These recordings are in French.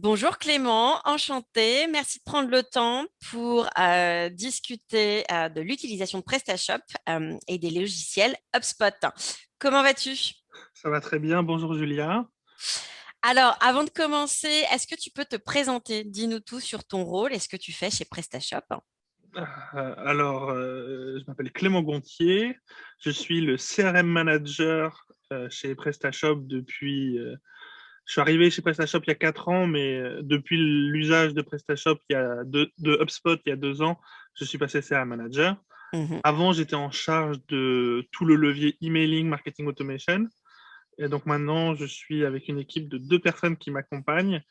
Bonjour Clément, enchantée. Merci de prendre le temps pour discuter de l'utilisation de PrestaShop et des logiciels HubSpot. Comment vas-tu? Ça va très bien. Bonjour Julia. Alors, avant de commencer, est-ce que tu peux te présenter? Dis-nous tout sur ton rôle et ce que tu fais chez PrestaShop. Je m'appelle Clément Gontier. Je suis le CRM manager chez PrestaShop depuis. Je suis arrivé chez PrestaShop il y a 4 ans, mais depuis l'usage de PrestaShop de HubSpot il y a 2 ans, je suis passé CRM manager. Mhm. Avant, j'étais en charge de tout le levier emailing, marketing automation. Et donc maintenant, je suis avec une équipe de 2 personnes qui m'accompagnent,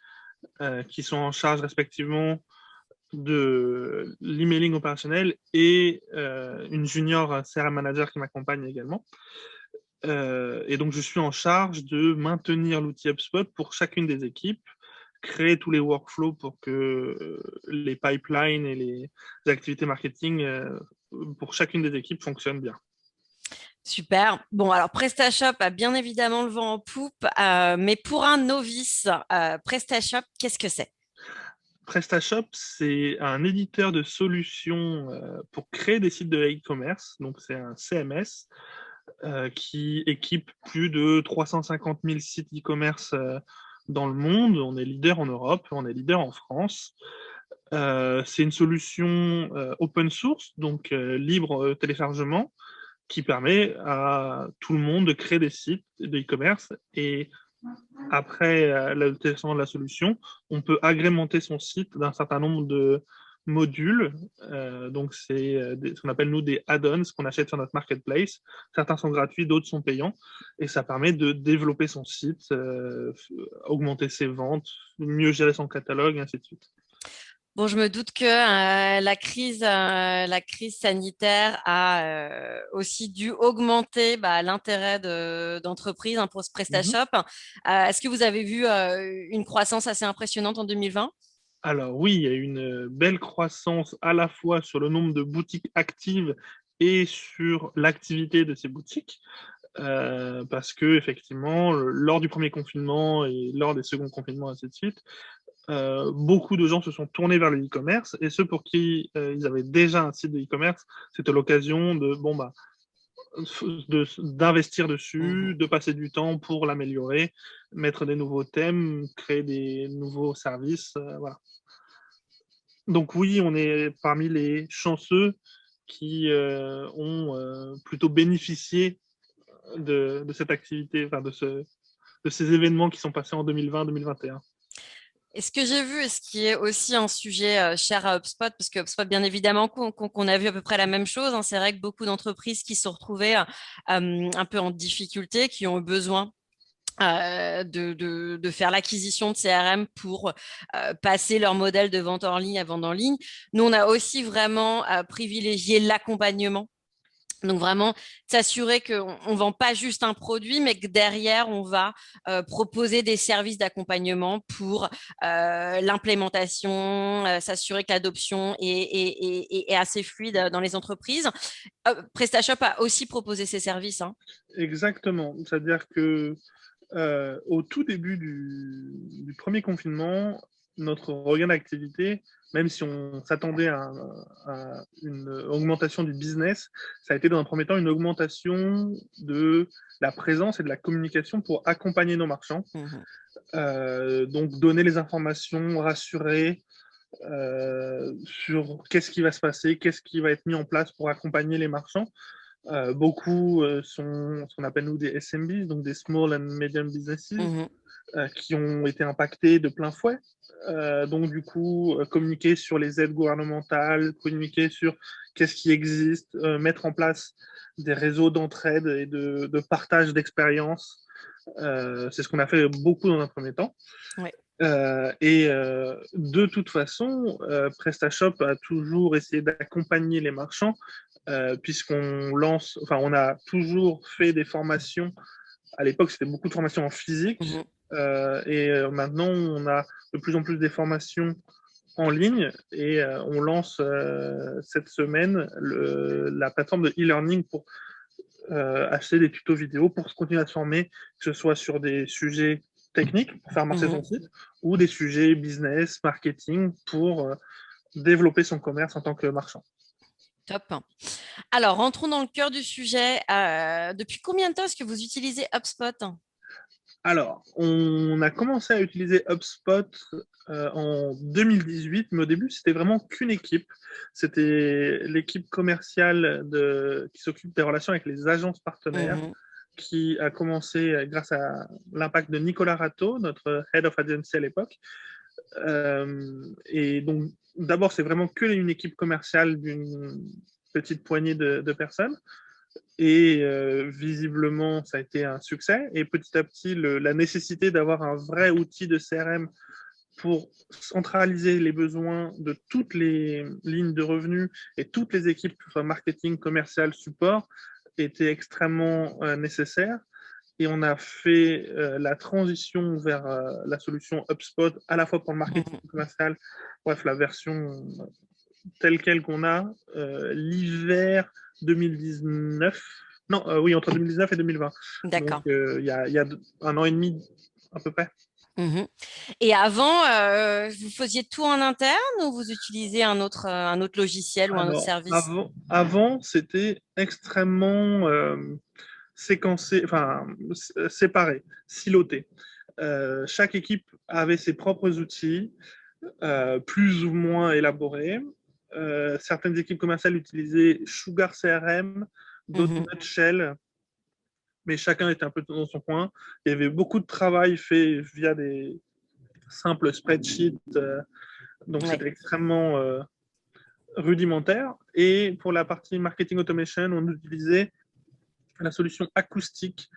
qui sont en charge respectivement de l'emailing opérationnel et une junior CRM manager qui m'accompagne également. Et donc, je suis en charge de maintenir l'outil HubSpot pour chacune des équipes, créer tous les workflows pour que les pipelines et les activités marketing pour chacune des équipes fonctionnent bien. Super. Bon, alors PrestaShop a bien évidemment le vent en poupe, mais pour un novice, PrestaShop, qu'est-ce que c'est? PrestaShop, c'est un éditeur de solutions pour créer des sites de e-commerce. Donc, c'est un CMS qui équipe plus de 350 000 sites e-commerce dans le monde. On est leader en Europe, on est leader en France. C'est une solution open source, donc libre téléchargement, qui permet à tout le monde de créer des sites de e-commerce. Et après le téléchargement de la solution, on peut agrémenter son site d'un certain nombre de modules. Donc, c'est ce qu'on appelle, nous, des add-ons qu'on achète sur notre marketplace. Certains sont gratuits, d'autres sont payants. Et ça permet de développer son site, augmenter ses ventes, mieux gérer son catalogue, et ainsi de suite. Bon, je me doute que la crise sanitaire a aussi dû augmenter l'intérêt d'entreprises pour ce Mhm. PrestaShop. Est-ce que vous avez vu une croissance assez impressionnante en 2020? Alors oui, il y a une belle croissance à la fois sur le nombre de boutiques actives et sur l'activité de ces boutiques. Parce que effectivement, lors du premier confinement et lors des seconds confinements, ainsi de suite, beaucoup de gens se sont tournés vers le e-commerce et ceux pour qui ils avaient déjà un site de e-commerce, c'était l'occasion d'investir Mhm. dessus, de passer du temps pour l'améliorer, mettre des nouveaux thèmes, créer des nouveaux services. Voilà. Donc oui, on est parmi les chanceux qui ont plutôt bénéficié de cette activité, enfin de ces événements qui sont passés en 2020-2021. Et ce que j'ai vu, et ce qui est aussi un sujet cher à HubSpot, parce que HubSpot, bien évidemment, qu'on a vu à peu près la même chose, hein, c'est vrai que beaucoup d'entreprises qui se sont retrouvées un peu en difficulté, qui ont eu besoin de faire l'acquisition de CRM pour passer leur modèle de vente en ligne à vente en ligne. Nous, on a aussi vraiment privilégié l'accompagnement. Donc vraiment s'assurer qu'on ne vend pas juste un produit, mais que derrière, on va proposer des services d'accompagnement pour l'implémentation, s'assurer que l'adoption est assez fluide dans les entreprises. PrestaShop a aussi proposé ces services, hein. Exactement. C'est-à-dire que au tout début du premier confinement, notre regain d'activité, même si on s'attendait à une augmentation du business, ça a été dans un premier temps une augmentation de la présence et de la communication pour accompagner nos marchands. Mhm. Donc donner les informations, rassurer sur qu'est-ce qui va se passer, qu'est-ce qui va être mis en place pour accompagner les marchands. Beaucoup sont ce qu'on appelle nous des SMBs, donc des Small and Medium Businesses, Mhm. qui ont été impactés de plein fouet. Donc du coup, communiquer sur les aides gouvernementales, communiquer sur qu'est-ce qui existe, mettre en place des réseaux d'entraide et de partage d'expériences. C'est ce qu'on a fait beaucoup dans un premier temps. Ouais. De toute façon, PrestaShop a toujours essayé d'accompagner les marchands, puisqu'on lance, enfin, on a toujours fait des formations. À l'époque, c'était beaucoup de formations en physique, Mhm. maintenant, on a de plus en plus des formations en ligne, et on lance cette semaine la plateforme de e-learning pour acheter des tutos vidéo pour continuer à se former, que ce soit sur des sujets techniques pour faire marcher son site ou des sujets business, marketing pour développer son commerce en tant que marchand. Top. Alors, rentrons dans le cœur du sujet. Depuis combien de temps est-ce que vous utilisez HubSpot? Alors, on a commencé à utiliser HubSpot en 2018, mais au début, c'était vraiment qu'une équipe. C'était l'équipe commerciale qui s'occupe des relations avec les agences partenaires, qui a commencé grâce à l'impact de Nicolas Rato, notre Head of Agency à l'époque. Et donc, d'abord, c'est vraiment que une équipe commerciale d'une petite poignée de personnes. Et visiblement, ça a été un succès. Et petit à petit, la nécessité d'avoir un vrai outil de CRM pour centraliser les besoins de toutes les lignes de revenus et toutes les équipes, que ce soit marketing, commercial, support, était extrêmement nécessaire. Et on a fait la transition vers la solution HubSpot, à la fois pour le marketing commercial, bref, la version telle quelle qu'on a l'hiver 2019. Non, oui, entre 2019 et 2020. D'accord. Donc, il y a 1 an et demi à peu près. Et avant, vous faisiez tout en interne ou vous utilisez un autre logiciel ou un autre Alors, service? avant c'était extrêmement séquencé, enfin, séparé, siloté. Chaque équipe avait ses propres outils, plus ou moins élaborés. Certaines équipes commerciales utilisaient Sugar CRM, d'autres Nutshell, mais chacun était un peu dans son coin. Il y avait beaucoup de travail fait via des simples spreadsheets, donc c'était extrêmement rudimentaire. Et pour la partie marketing automation, on utilisait la solution acoustique.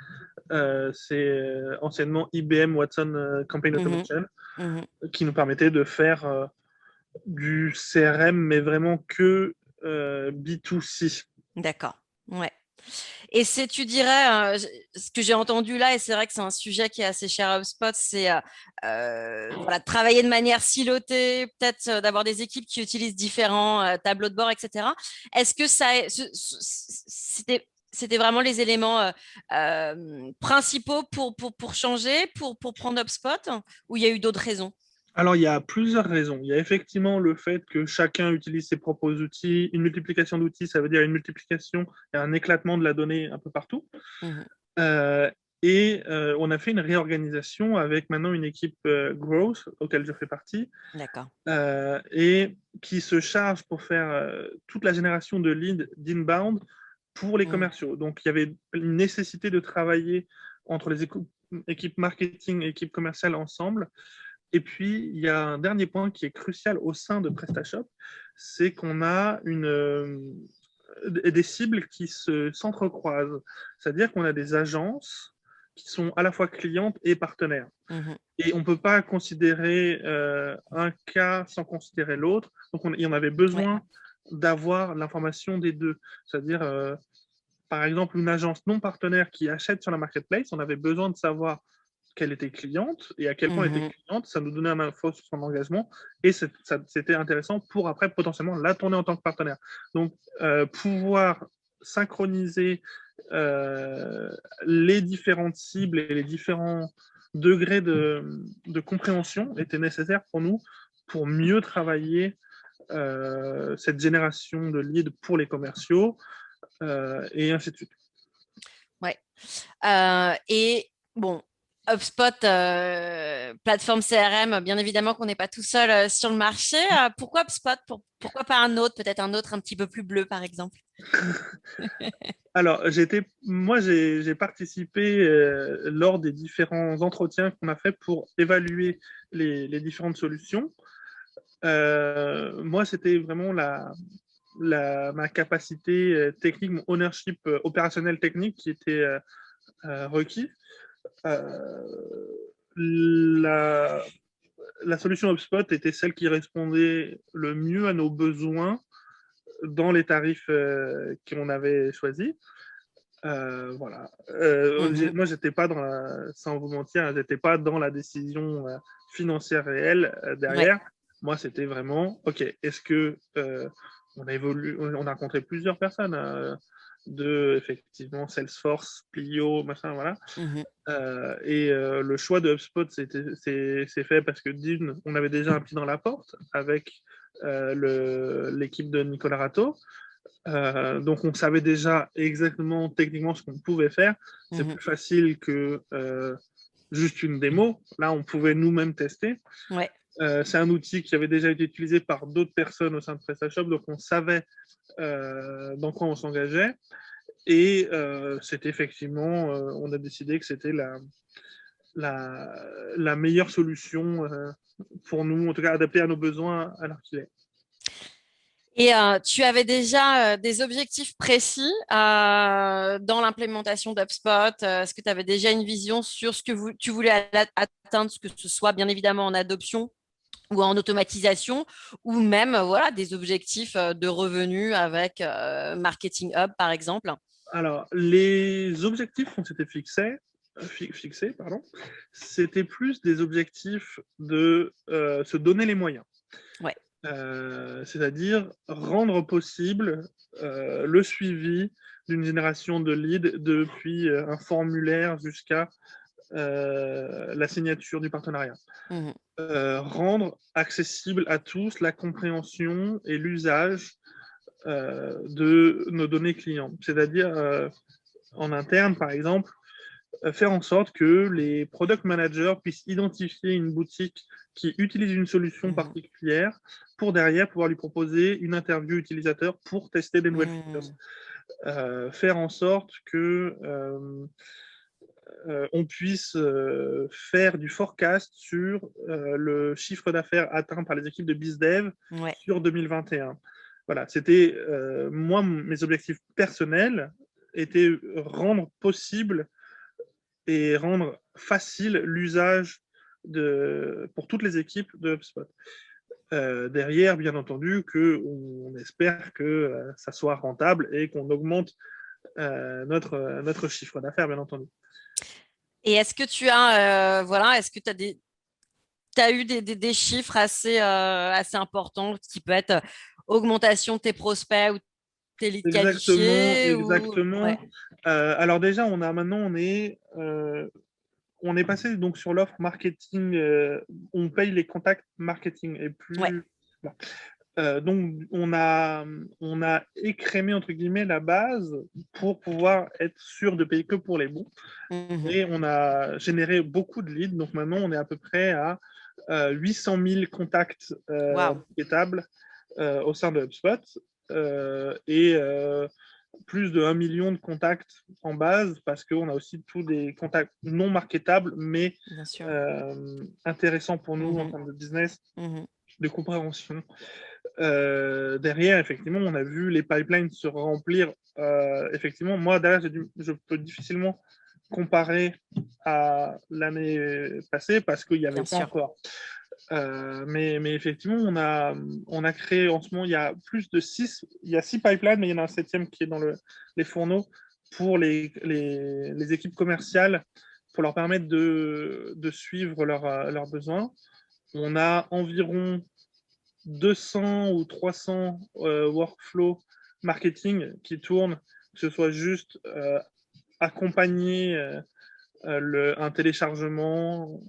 C'est anciennement IBM Watson Campaign Automation, qui nous permettait de faire du CRM, mais vraiment que B2C. D'accord. Ouais. Et tu dirais, ce que j'ai entendu là, et c'est vrai que c'est un sujet qui est assez cher à HubSpot, c'est voilà, de travailler de manière silotée, peut-être d'avoir des équipes qui utilisent différents tableaux de bord, etc. Est-ce que c'était vraiment les éléments principaux pour changer, pour prendre HubSpot, ou il y a eu d'autres raisons? Alors, il y a plusieurs raisons. Il y a effectivement le fait que chacun utilise ses propres outils. Une multiplication d'outils, ça veut dire une multiplication et un éclatement de la donnée un peu partout. Euh, on a fait une réorganisation avec maintenant une équipe Growth, auquel je fais partie, et qui se charge pour faire toute la génération de leads d'inbound pour les commerciaux. Donc, il y avait une nécessité de travailler entre les équipes marketing et équipes commerciales ensemble. Et puis, il y a un dernier point qui est crucial au sein de PrestaShop, c'est qu'on a des cibles qui s'entrecroisent. C'est-à-dire qu'on a des agences qui sont à la fois clientes et partenaires. Et on ne peut pas considérer un cas sans considérer l'autre. Donc, il y en avait besoin d'avoir l'information des deux. C'est-à-dire, par exemple, une agence non partenaire qui achète sur la marketplace, on avait besoin de savoir qu'elle était cliente et à quel point elle était cliente, ça nous donnait un info sur son engagement et c'était intéressant pour après potentiellement la tourner en tant que partenaire. Donc, pouvoir synchroniser les différentes cibles et les différents degrés de compréhension était nécessaire pour nous pour mieux travailler cette génération de leads pour les commerciaux et ainsi de suite. Ouais. Et bon, HubSpot, plateforme CRM, bien évidemment qu'on n'est pas tout seul sur le marché. Pourquoi HubSpot? Pourquoi pas un autre, peut-être un autre un petit peu plus bleu, par exemple? Alors, moi, j'ai participé lors des différents entretiens qu'on a fait pour évaluer les différentes solutions. Moi, c'était vraiment ma capacité technique, mon ownership opérationnel technique qui était requis. La, la solution HubSpot était celle qui répondait le mieux à nos besoins dans les tarifs qu'on avait choisis. Voilà. Moi, j'étais pas sans vous mentir, j'étais pas dans la décision financière réelle derrière. Moi, c'était vraiment, ok, est-ce que on a rencontré plusieurs personnes de effectivement Salesforce, Plio, machin, voilà. Mhm. Le choix de HubSpot c'est fait parce que d'une, on avait déjà un pied dans la porte avec l'équipe de Nicolas Rato. Donc on savait déjà exactement techniquement ce qu'on pouvait faire. C'est Mhm. plus facile que juste une démo. Là, on pouvait nous-mêmes tester. Ouais. C'est un outil qui avait déjà été utilisé par d'autres personnes au sein de PrestaShop, donc on savait dans quoi on s'engageait. Et c'était effectivement, on a décidé que c'était la meilleure solution pour nous, en tout cas adaptée à nos besoins à l'heure qu'il est. Et tu avais déjà des objectifs précis dans l'implémentation d'HubSpot. Est-ce que tu avais déjà une vision sur ce que tu voulais atteindre, que ce soit bien évidemment en adoption ou en automatisation, ou même voilà, des objectifs de revenus avec Marketing Hub, par exemple? Alors, les objectifs qu'on s'était fixés, pardon, c'était plus des objectifs de se donner les moyens. Ouais. C'est-à-dire rendre possible le suivi d'une génération de leads depuis un formulaire jusqu'à la signature du partenariat. Mmh. Rendre accessible à tous la compréhension et l'usage de nos données clients. C'est-à-dire, en interne, par exemple, faire en sorte que les product managers puissent identifier une boutique qui utilise une solution Mmh. particulière pour derrière pouvoir lui proposer une interview utilisateur pour tester des nouvelles features. Mmh. Faire en sorte que on puisse faire du forecast sur le chiffre d'affaires atteint par les équipes de BizDev Ouais. sur 2021. Voilà, c'était moi, mes objectifs personnels étaient rendre possible et rendre facile l'usage pour toutes les équipes de HubSpot. Derrière, bien entendu, on espère que ça soit rentable et qu'on augmente notre chiffre d'affaires, bien entendu. Et est-ce que tu as, voilà, est-ce que tu as eu des chiffres assez importants qui peut être augmentation de tes prospects ou tes leads Exactement, qualifiés ou... exactement. Ouais. Alors déjà, on est passé donc sur l'offre marketing. On paye les contacts marketing et Ouais. plus. Voilà. Donc on a écrémé entre guillemets la base pour pouvoir être sûr de payer que pour les bons. Mhm. Et on a généré beaucoup de leads. Donc maintenant, on est à peu près à 800 000 contacts Waouh. étables au sein de HubSpot. Et plus de 1 million de contacts en base parce qu'on a aussi tous des contacts non marketables, mais Bien sûr. intéressants pour nous en Mhm. termes de business, Mhm. de compréhension. Derrière, effectivement, on a vu les pipelines se remplir. Effectivement, moi, derrière, je peux difficilement comparer à l'année passée parce qu'il n'y avait Bien pas sûr. encore. Mais effectivement, on a créé en ce moment, il y a plus de 6, il y a 6 pipelines, mais il y en a un septième qui est dans les fourneaux pour les équipes commerciales pour leur permettre de suivre leurs besoins. On a environ 200 ou 300 workflows marketing qui tournent, que ce soit juste accompagner un téléchargement,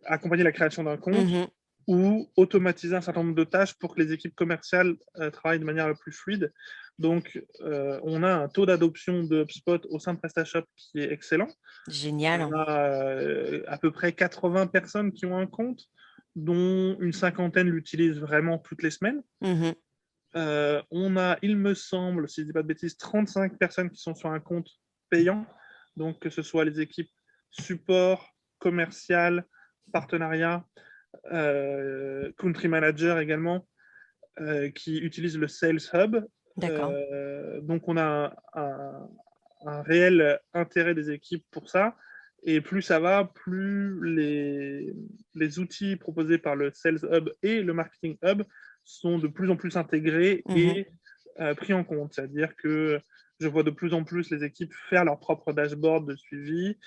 accompagner la création d'un compte Mhm. ou automatiser un certain nombre de tâches pour que les équipes commerciales travaillent de manière la plus fluide. Donc, on a un taux d'adoption de HubSpot au sein de PrestaShop qui est excellent. On Génial. a à peu près 80 personnes qui ont un compte, dont une cinquantaine l'utilisent vraiment toutes les semaines. Mhm. On a, il me semble, si je ne dis pas de bêtises, 35 personnes qui sont sur un compte payant. Donc, que ce soit les équipes support, commercial, partenariat, country manager également, qui utilisent le Sales Hub. D'accord. Donc, on a un réel intérêt des équipes pour ça. Et plus ça va, plus les outils proposés par le Sales Hub et le Marketing Hub sont de plus en plus intégrés Mhm. et pris en compte. C'est-à-dire que je vois de plus en plus les équipes faire leur propre dashboard de suivi,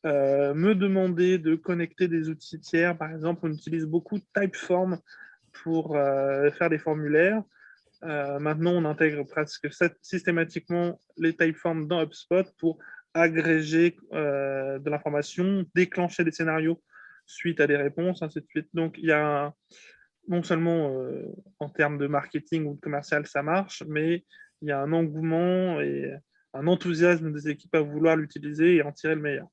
me demander de connecter des outils tiers. Par exemple, on utilise beaucoup Typeform pour faire des formulaires. Maintenant, on intègre presque systématiquement les typeforms dans HubSpot pour agréger de l'information, déclencher des scénarios suite à des réponses, ainsi de suite. Donc, il y a non seulement en termes de marketing ou de commercial, ça marche, mais il y a un engouement et un enthousiasme des équipes à vouloir l'utiliser et en tirer le meilleur.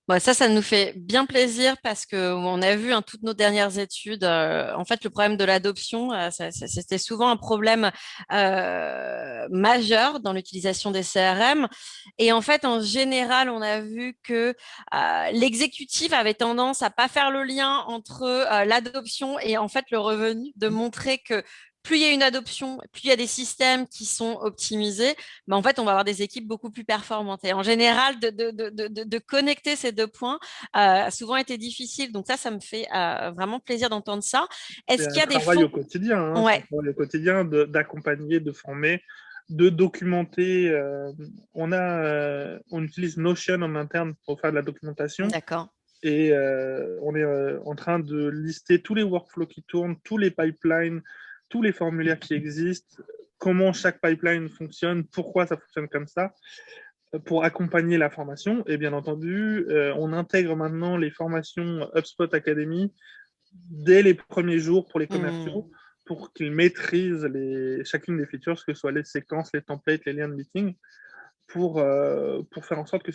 Bon, ça nous fait bien plaisir parce que on a vu toutes nos dernières études. En fait, le problème de l'adoption, c'était souvent un problème majeur dans l'utilisation des CRM. Et en fait, en général, on a vu que l'exécutif avait tendance à pas faire le lien entre l'adoption et en fait le revenu, de montrer que plus il y a une adoption, plus il y a des systèmes qui sont optimisés, en fait, on va avoir des équipes beaucoup plus performantes. Et en général, de connecter ces deux points a souvent été difficile. Donc ça me fait vraiment plaisir d'entendre ça. C'est Est-ce qu'il un y a des travail fonds? au quotidien, hein, c'est un Ouais, travail au quotidien d'accompagner, de former, de documenter. On utilise Notion en interne pour faire de la documentation d'accord. et on est en train de lister tous les workflows qui tournent, tous les pipelines, tous les formulaires qui existent, comment chaque pipeline fonctionne, pourquoi ça fonctionne comme ça, pour accompagner la formation. Et bien entendu, on intègre maintenant les formations HubSpot Academy dès les premiers jours pour les commerciaux, Hmm. pour qu'ils maîtrisent chacune des features, que ce soit les séquences, les templates, les liens de meeting, pour faire en sorte que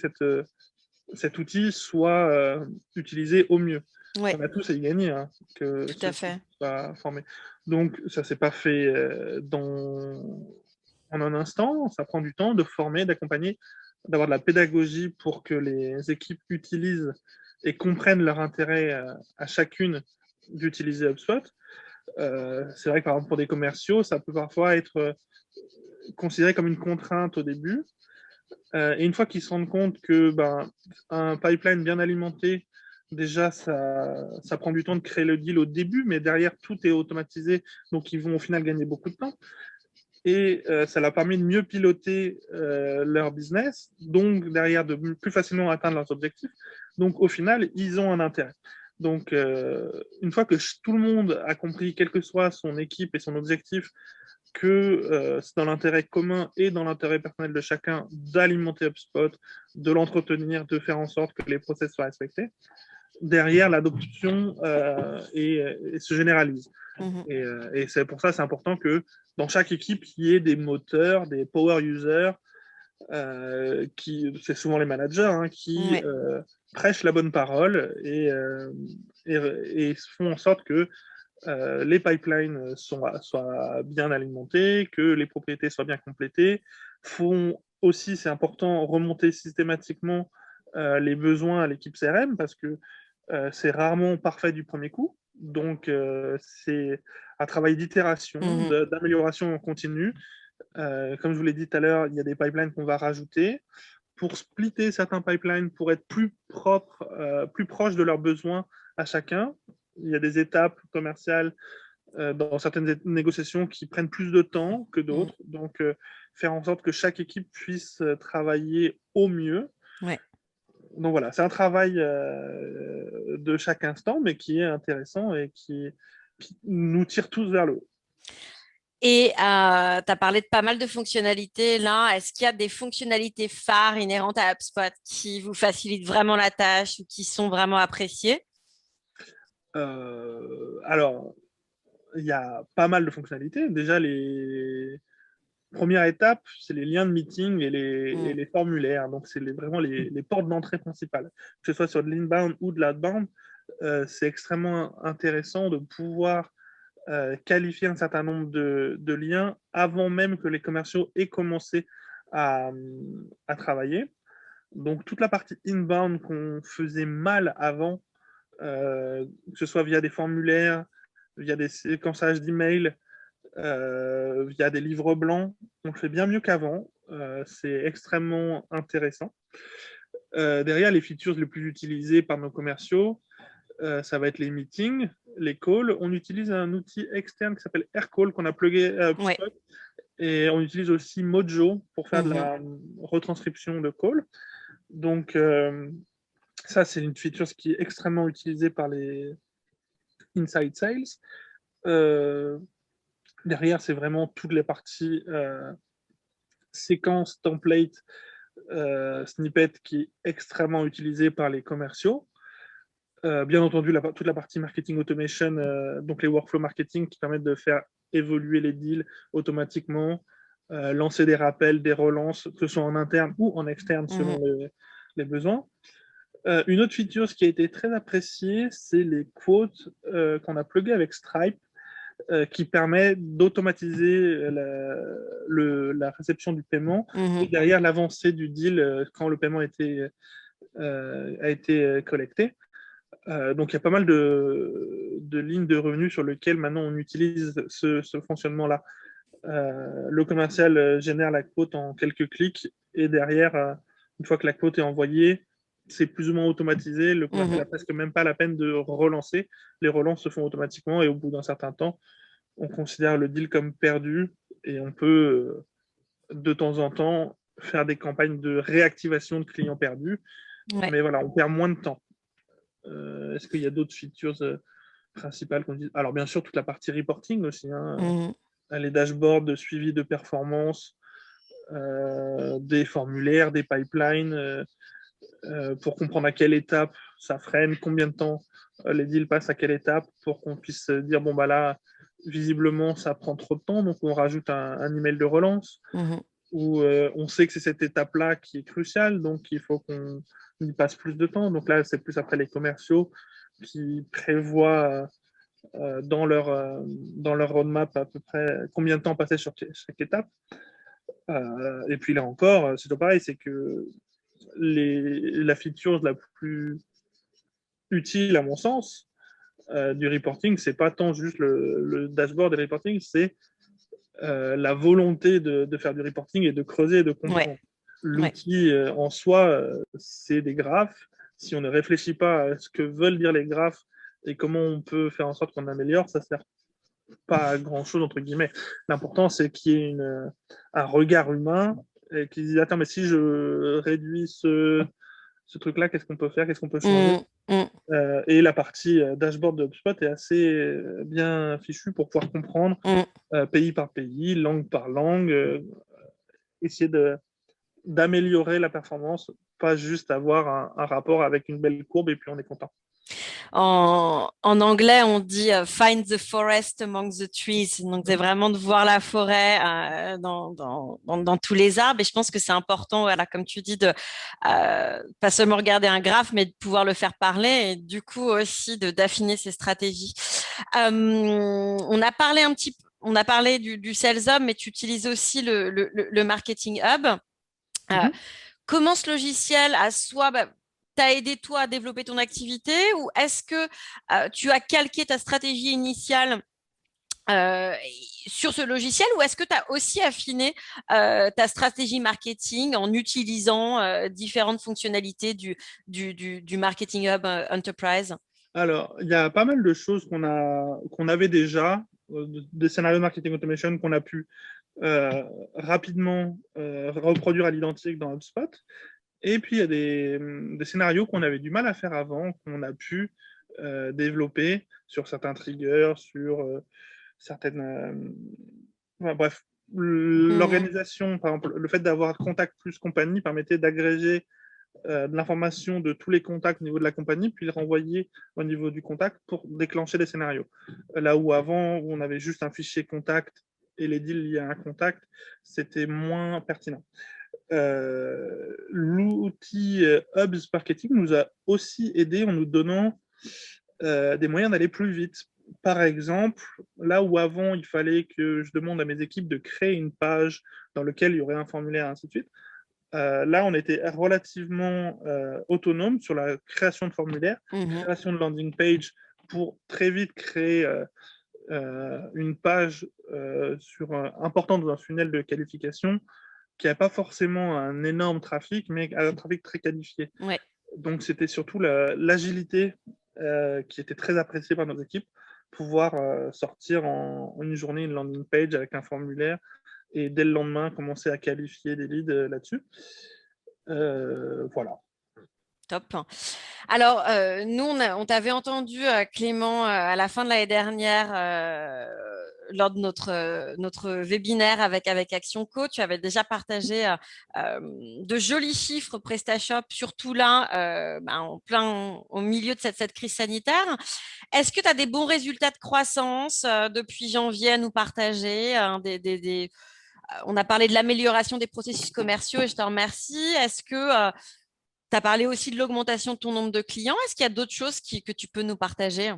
cet outil soit utilisé au mieux. Ouais, On a tous à y gagner, hein, que tout ce à type fait. soit formé. Donc, ça ne s'est pas fait en un instant, ça prend du temps de former, d'accompagner, d'avoir de la pédagogie pour que les équipes utilisent et comprennent leur intérêt à chacune d'utiliser HubSpot. C'est vrai que par exemple pour des commerciaux, ça peut parfois être considéré comme une contrainte au début. Et une fois qu'ils se rendent compte que un pipeline bien alimenté, déjà ça prend du temps de créer le deal au début, mais derrière tout est automatisé, donc ils vont au final gagner beaucoup de temps. Et ça leur permet de mieux piloter leur business, donc derrière de plus facilement atteindre leurs objectifs. Donc au final, ils ont un intérêt. Donc une fois que tout le monde a compris, quelle que soit son équipe et son objectif, que c'est dans l'intérêt commun et dans l'intérêt personnel de chacun d'alimenter HubSpot, de l'entretenir, de faire en sorte que les process soient respectés, derrière l'adoption se généralise. Mhm. Et c'est pour ça c'est important que dans chaque équipe, il y ait des moteurs, des power users, c'est souvent les managers, hein, qui Ouais. prêchent la bonne parole et font en sorte que les pipelines soient bien alimentés, que les propriétés soient bien complétées. Font aussi, c'est important, remonter systématiquement les besoins à l'équipe CRM parce que c'est rarement parfait du premier coup. Donc, c'est un travail d'itération, Mhm. d'amélioration en continu. Comme je vous l'ai dit tout à l'heure, il y a des pipelines qu'on va rajouter pour splitter certains pipelines pour être plus propres, plus proches de leurs besoins à chacun. Il y a des étapes commerciales dans certaines négociations qui prennent plus de temps que Mhm. d'autres. Donc, faire en sorte que chaque équipe puisse travailler au mieux. Ouais. Donc voilà, c'est un travail de chaque instant, mais qui est intéressant et qui nous tire tous vers le haut. Et tu as parlé de pas mal de fonctionnalités là. Est-ce qu'il y a des fonctionnalités phares inhérentes à HubSpot qui vous facilitent vraiment la tâche ou qui sont vraiment appréciées? Alors, il y a pas mal de fonctionnalités. Déjà, les premières étapes, c'est les liens de meeting et Mm. les formulaires. Donc, c'est vraiment les portes d'entrée principales. Que ce soit sur de l'inbound ou de l'outbound, c'est extrêmement intéressant de pouvoir qualifier un certain nombre de liens avant même que les commerciaux aient commencé à, à travailler. Donc, toute la partie inbound qu'on faisait mal avant, que ce soit via des formulaires, via des séquençages d'emails, via des livres blancs, on le fait bien mieux qu'avant. C'est extrêmement intéressant. Derrière, les features les plus utilisées par nos commerciaux, ça va être les meetings, les calls. On utilise un outil externe qui s'appelle AirCall qu'on a plugué à Ouais. HubSpot. Et on utilise aussi Mojo pour faire de Mhm. la retranscription de call. Donc, ça, c'est une feature qui est extrêmement utilisée par les inside sales. Euh, Derrière, c'est vraiment toutes les parties séquences, template, snippet qui est extrêmement utilisé par les commerciaux. Bien entendu, toute la partie marketing automation, donc les workflow marketing qui permettent de faire évoluer les deals automatiquement, lancer des rappels, des relances, que ce soit en interne ou en externe selon les besoins. Une autre feature qui a été très appréciée, c'est les quotes qu'on a pluguées avec Stripe, qui permet d'automatiser la réception du paiement et derrière l'avancée du deal quand le paiement a été collecté. Donc il y a pas mal de lignes de revenus sur lesquelles maintenant on utilise ce fonctionnement-là. Le commercial génère la quote en quelques clics et derrière, une fois que la quote est envoyée, c'est plus ou moins automatisé. Le commercial n'a presque même pas la peine de relancer. Les relances se font automatiquement et au bout d'un certain temps, on considère le deal comme perdu et on peut de temps en temps faire des campagnes de réactivation de clients perdus. Ouais. Mais voilà, on perd moins de temps. Est-ce qu'il y a d'autres features principales qu'on dit? Alors bien sûr, toute la partie reporting aussi, hein, les dashboards de suivi de performance, des formulaires, des pipelines, pour comprendre à quelle étape ça freine, combien de temps les deals passent à quelle étape, pour qu'on puisse dire, bon, bah là, visiblement, ça prend trop de temps, donc on rajoute un email de relance, où on sait que c'est cette étape-là qui est cruciale, donc il faut qu'on y passe plus de temps. Donc là, c'est plus après les commerciaux qui prévoient dans leur roadmap à peu près combien de temps passer sur chaque étape. Et puis là encore, c'est tout pareil, c'est que la feature la plus utile à mon sens du reporting, c'est pas tant juste le dashboard et le reporting, c'est la volonté de faire du reporting et de creuser et de comprendre. Ouais. L'outil en soi, c'est des graphes. Si on ne réfléchit pas à ce que veulent dire les graphes et comment on peut faire en sorte qu'on améliore, ça sert pas à grand chose entre guillemets. L'important c'est qu'il y ait un regard humain et qui dit attends mais si je réduis ce truc-là, qu'est-ce qu'on peut faire, qu'est-ce qu'on peut changer. Et la partie dashboard de HubSpot est assez bien fichue pour pouvoir comprendre pays par pays, langue par langue, essayer d'améliorer la performance, pas juste avoir un rapport avec une belle courbe et puis on est content. En anglais, on dit find the forest among the trees. Donc, c'est vraiment de voir la forêt dans tous les arbres. Et je pense que c'est important, voilà, comme tu dis, de pas seulement regarder un graphe, mais de pouvoir le faire parler et du coup aussi d'affiner ses stratégies. On a parlé un petit peu. On a parlé du Sales Hub, mais tu utilises aussi le Marketing Hub. Comment ce logiciel a soit t'a aidé toi à développer ton activité ou est-ce que tu as calqué ta stratégie initiale sur ce logiciel ou est-ce que tu as aussi affiné ta stratégie marketing en utilisant différentes fonctionnalités du Marketing Hub Enterprise? Alors, il y a pas mal de choses qu'on avait déjà, des scénarios de marketing automation qu'on a pu rapidement reproduire à l'identique dans HubSpot. Et puis, il y a des scénarios qu'on avait du mal à faire avant, qu'on a pu développer sur certains triggers, sur certaines. Enfin, bref, l'organisation, par exemple, le fait d'avoir Contact plus compagnie permettait d'agréger de l'information de tous les contacts au niveau de la compagnie, puis le renvoyer au niveau du contact pour déclencher les scénarios. Là où avant, où on avait juste un fichier contact et les deals liés à un contact, c'était moins pertinent. L'outil Hubs Marketing nous a aussi aidé en nous donnant des moyens d'aller plus vite. Par exemple, là où avant il fallait que je demande à mes équipes de créer une page dans laquelle il y aurait un formulaire, et ainsi de suite, là on était relativement autonome sur la création de formulaires, création de landing page pour très vite créer une page importante dans un funnel de qualification qui n'a pas forcément un énorme trafic, mais un trafic très qualifié. Ouais. Donc, c'était surtout l'agilité qui était très appréciée par nos équipes, pouvoir sortir en une journée une landing page avec un formulaire et dès le lendemain, commencer à qualifier des leads là-dessus. Voilà. Top. Alors, nous, on t'avait entendu, Clément, à la fin de l'année dernière, lors de notre webinaire avec Action Co, tu avais déjà partagé de jolis chiffres PrestaShop, surtout là, au milieu de cette crise sanitaire. Est-ce que tu as des bons résultats de croissance depuis janvier à nous partager on a parlé de l'amélioration des processus commerciaux et je te remercie. Est-ce que tu as parlé aussi de l'augmentation de ton nombre de clients? Est-ce qu'il y a d'autres choses que tu peux nous partager?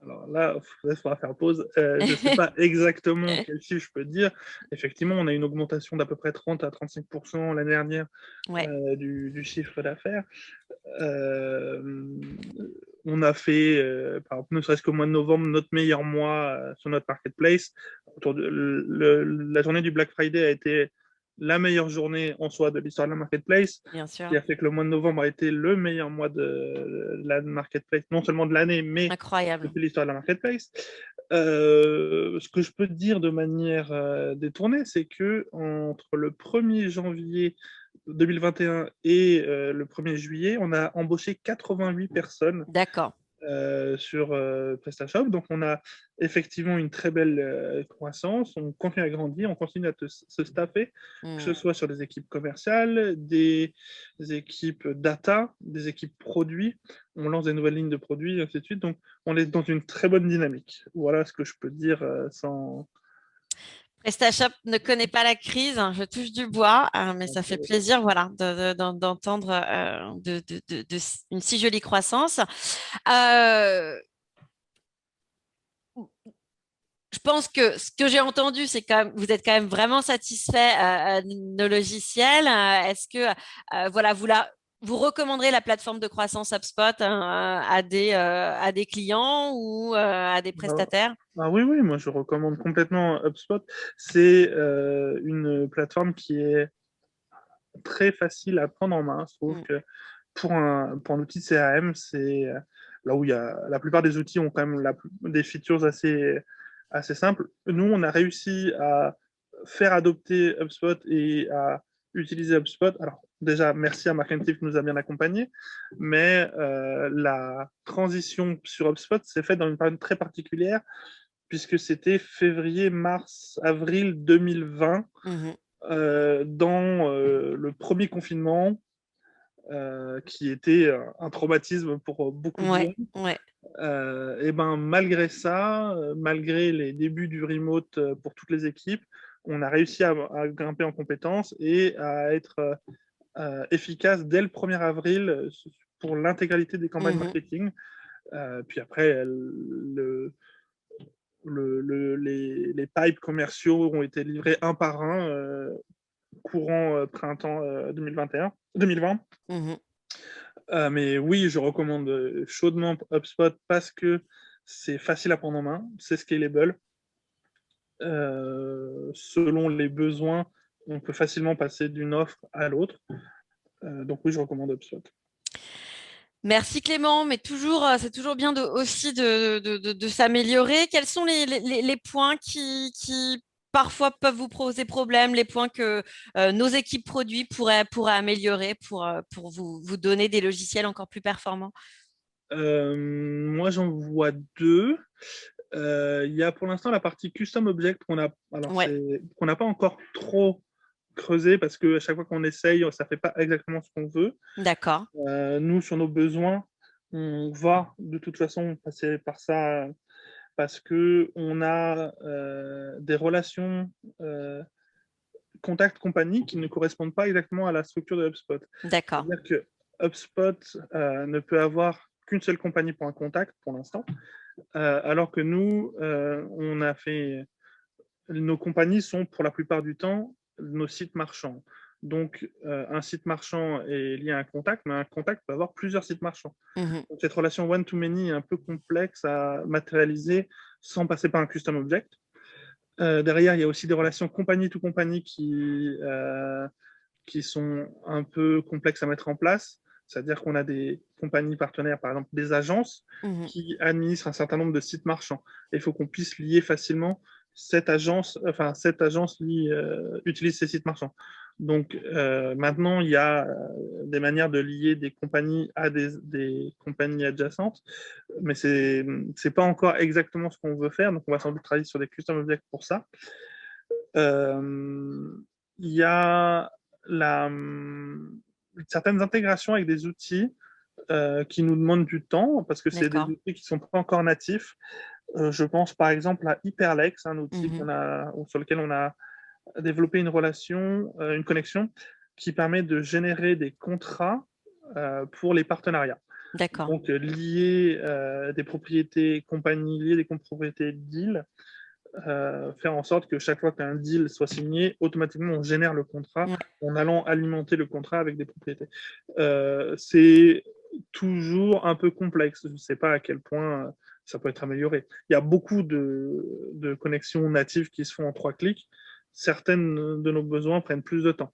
Alors là, il faudra faire pause. Je ne sais pas exactement quel chiffre je peux te dire. Effectivement, on a une augmentation d'à peu près 30 à 35% l'année dernière Ouais. du chiffre d'affaires. On a fait, par exemple, ne serait-ce qu'au mois de novembre, notre meilleur mois sur notre marketplace. La journée du Black Friday a été la meilleure journée en soi de l'histoire de la marketplace, Bien sûr. qui a fait que le mois de novembre a été le meilleur mois de la marketplace, non seulement de l'année, mais incroyable depuis l'histoire de la marketplace. Ce que je peux te dire de manière détournée, c'est que entre le 1er janvier 2021 et le 1er juillet, on a embauché 88 personnes. D'accord. Sur PrestaShop. Donc, on a effectivement une très belle croissance. On continue à grandir, on continue à se staffer, que ce soit sur des équipes commerciales, des équipes data, des équipes produits. On lance des nouvelles lignes de produits, et ainsi de suite. Donc, on est dans une très bonne dynamique. Voilà ce que je peux dire sans. PrestaShop ne connaît pas la crise, hein, je touche du bois, mais ça fait plaisir voilà, d'entendre une si jolie croissance. Je pense que ce que j'ai entendu, c'est que vous êtes quand même vraiment satisfait de nos logiciels. Est-ce que voilà, vous recommanderez la plateforme de croissance HubSpot à des clients ou à des prestataires? Oui, moi je recommande complètement HubSpot. C'est une plateforme qui est très facile à prendre en main. Je trouve que pour un outil de CRM, c'est là où il y a la plupart des outils ont quand même des features assez simples. Nous, on a réussi à faire adopter HubSpot et à utiliser HubSpot. Alors, déjà, merci à Mark qui nous a bien accompagnés, mais la transition sur HubSpot s'est faite dans une période très particulière, puisque c'était février, mars, avril 2020, dans le premier confinement, qui était un traumatisme pour beaucoup de gens. Et ben, malgré ça, malgré les débuts du remote pour toutes les équipes, on a réussi à grimper en compétences et à être efficace dès le 1er avril pour l'intégralité des campagnes marketing. Puis après, les pipes commerciaux ont été livrés un par un courant printemps 2020. Mais oui, je recommande chaudement HubSpot parce que c'est facile à prendre en main, c'est scalable. Selon les besoins, on peut facilement passer d'une offre à l'autre. Donc oui, je recommande HubSpot. Merci Clément, mais c'est toujours bien aussi de s'améliorer. Quels sont les points qui parfois peuvent vous poser problème, les points que nos équipes produits pourraient améliorer pour vous donner des logiciels encore plus performants? Moi, j'en vois deux. Il y a pour l'instant la partie custom object qu'on n'a pas encore trop creusé parce qu'à chaque fois qu'on essaye, ça ne fait pas exactement ce qu'on veut. D'accord. Nous, sur nos besoins, on va de toute façon passer par ça parce qu'on a des relations contact compagnie qui ne correspondent pas exactement à la structure de HubSpot. D'accord. C'est-à-dire que HubSpot ne peut avoir qu'une seule compagnie pour un contact pour l'instant, alors que nous, on a fait. Nos compagnies sont pour la plupart du temps nos sites marchands. Donc, un site marchand est lié à un contact, mais un contact peut avoir plusieurs sites marchands. Donc, cette relation one-to-many est un peu complexe à matérialiser sans passer par un custom object. Derrière, il y a aussi des relations compagnie-to-compagnie qui sont un peu complexes à mettre en place. C'est-à-dire qu'on a des compagnies partenaires, par exemple des agences, qui administrent un certain nombre de sites marchands. Et il faut qu'on puisse lier facilement cette agence utilise ces sites marchands. Donc maintenant, il y a des manières de lier des compagnies à des compagnies adjacentes, mais c'est pas encore exactement ce qu'on veut faire. Donc on va sans doute travailler sur des custom objects pour ça. Il y a certaines intégrations avec des outils qui nous demandent du temps parce que c'est des D'accord. outils qui sont pas encore natifs. Je pense par exemple à Hyperlex, un outil Mhm. sur lequel on a développé une connexion qui permet de générer des contrats pour les partenariats. D'accord. Donc, lier des propriétés compagnies, lier des propriétés deal, faire en sorte que chaque fois qu'un deal soit signé, automatiquement on génère le contrat Ouais. en allant alimenter le contrat avec des propriétés. C'est toujours un peu complexe. Je ne sais pas à quel point ça peut être amélioré. Il y a beaucoup de connexions natives qui se font en 3 clics. Certaines de nos besoins prennent plus de temps.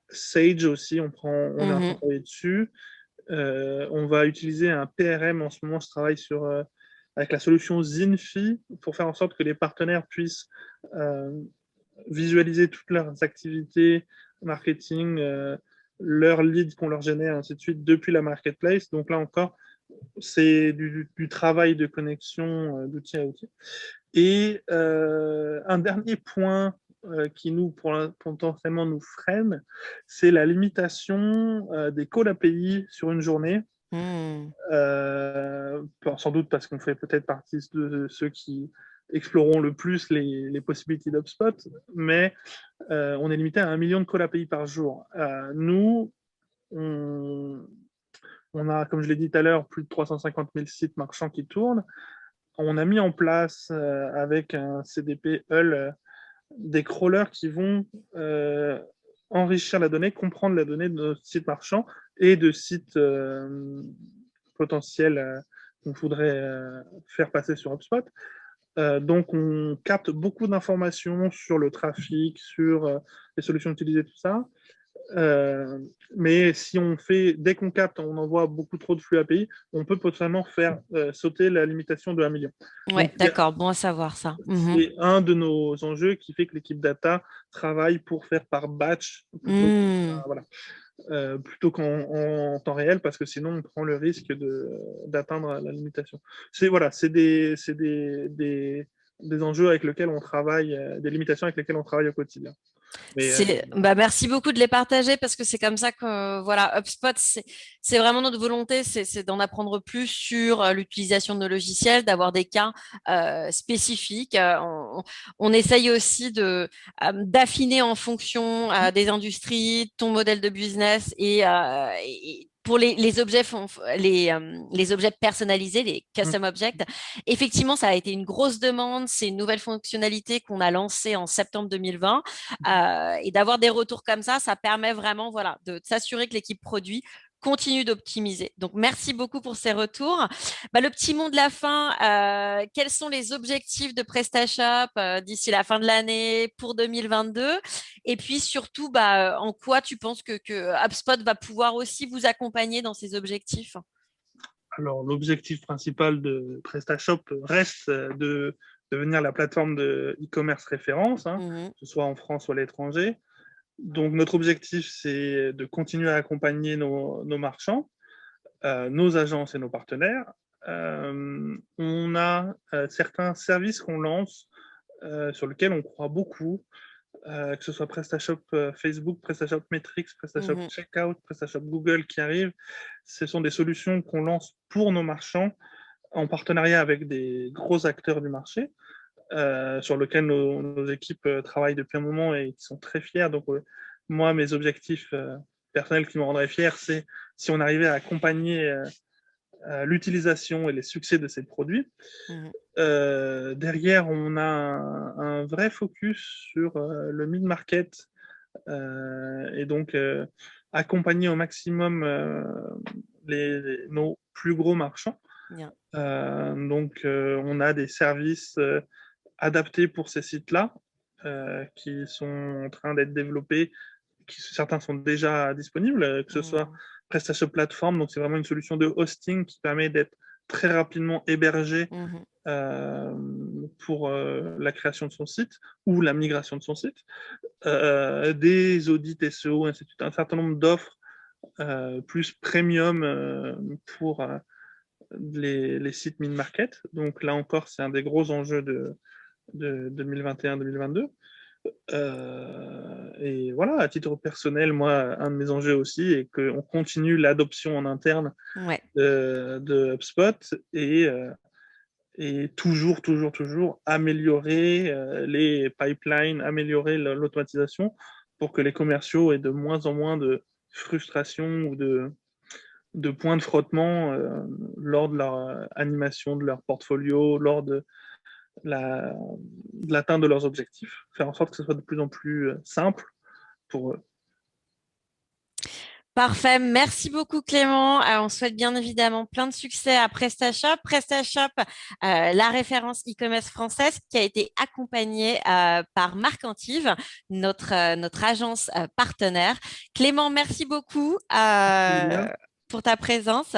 Sage aussi, on est en train de Mhm. travailler dessus. On va utiliser un PRM en ce moment. Je travaille avec la solution Zinfi pour faire en sorte que les partenaires puissent euh, visualiser toutes leurs activités marketing, leurs leads qu'on leur génère, ainsi de suite, depuis la marketplace. Donc là encore, c'est du travail de connexion d'outil à outil. Et un dernier point qui potentiellement nous freine, c'est la limitation des calls API sur une journée. Mhm. Sans doute parce qu'on fait peut-être partie de ceux qui exploreront le plus les possibilités d'HubSpot, mais on est limité à 1 million de calls API par jour. Nous, on, on a, comme je l'ai dit tout à l'heure, plus de 350 000 sites marchands qui tournent. On a mis en place avec un CDP Hull des crawlers qui vont enrichir la donnée, comprendre la donnée de nos sites marchands et de sites potentiels qu'on voudrait faire passer sur HubSpot. Donc, on capte beaucoup d'informations sur le trafic, sur les solutions utilisées, tout ça. Euh, mais si dès qu'on capte, on envoie beaucoup trop de flux API, on peut potentiellement faire sauter la limitation de 1 million. Ouais, Donc, d'accord. Bon à savoir ça. Mhm. c'est un de nos enjeux qui fait que l'équipe data travaille pour faire par batch Mhm. voilà, plutôt qu'en temps réel, parce que sinon on prend le risque d'atteindre la limitation. C'est des enjeux avec lesquels on travaille, des limitations avec lesquelles on travaille au quotidien. Mais Bah, merci beaucoup de les partager parce que c'est comme ça que voilà, HubSpot, c'est vraiment notre volonté, c'est d'en apprendre plus sur l'utilisation de nos logiciels, d'avoir des cas spécifiques. On essaye aussi d'affiner en fonction des industries, ton modèle de business et pour les objets les objets personnalisés, les custom objects, effectivement, ça a été une grosse demande. C'est une nouvelle fonctionnalité qu'on a lancée en septembre 2020. Et d'avoir des retours comme ça permet vraiment voilà, de s'assurer que l'équipe produit continue d'optimiser. Donc, merci beaucoup pour ces retours. Bah, le petit mot de la fin, quels sont les objectifs de PrestaShop d'ici la fin de l'année pour 2022? Et puis surtout, bah, en quoi tu penses que HubSpot va pouvoir aussi vous accompagner dans ces objectifs? alors, l'objectif principal de PrestaShop reste de devenir la plateforme de e-commerce référence, hein, Mhm. que ce soit en France ou à l'étranger. Donc, notre objectif, c'est de continuer à accompagner nos marchands, nos agences et nos partenaires. On a certains services qu'on lance sur lesquels on croit beaucoup, que ce soit PrestaShop Facebook, PrestaShop Metrics, PrestaShop Mhm. Checkout, PrestaShop Google qui arrivent. Ce sont des solutions qu'on lance pour nos marchands en partenariat avec des gros acteurs du marché, sur lesquels nos équipes travaillent depuis un moment et qui sont très fiers. Donc, moi, mes objectifs personnels qui me rendraient fier, c'est si on arrivait à accompagner l'utilisation et les succès de ces produits. Mhm. Derrière, on a un vrai focus sur le mid-market et donc accompagner au maximum nos plus gros marchands. Bien. On a des services adaptés pour ces sites-là qui sont en train d'être développés. Certains sont déjà disponibles, que ce soit Mhm. PrestaShop Platform, donc c'est vraiment une solution de hosting qui permet d'être très rapidement hébergé Mhm. euh, pour la création de son site ou la migration de son site, des audits SEO, ainsi de suite, un certain nombre d'offres plus premium pour les sites mid-market. Donc là encore, c'est un des gros enjeux de 2021-2022. Et voilà, à titre personnel, moi, un de mes enjeux aussi est qu'on continue l'adoption en interne Ouais. de HubSpot et toujours améliorer les pipelines, améliorer l'automatisation pour que les commerciaux aient de moins en moins de frustration ou de points de frottement lors de leur animation de leur portfolio, lors de l'atteinte de leurs objectifs. Faire en sorte que ce soit de plus en plus simple pour eux. Parfait, merci beaucoup Clément. On souhaite bien évidemment plein de succès à PrestaShop. PrestaShop, la référence e-commerce française qui a été accompagnée par Marcantive, notre agence partenaire. Clément, merci beaucoup pour ta présence.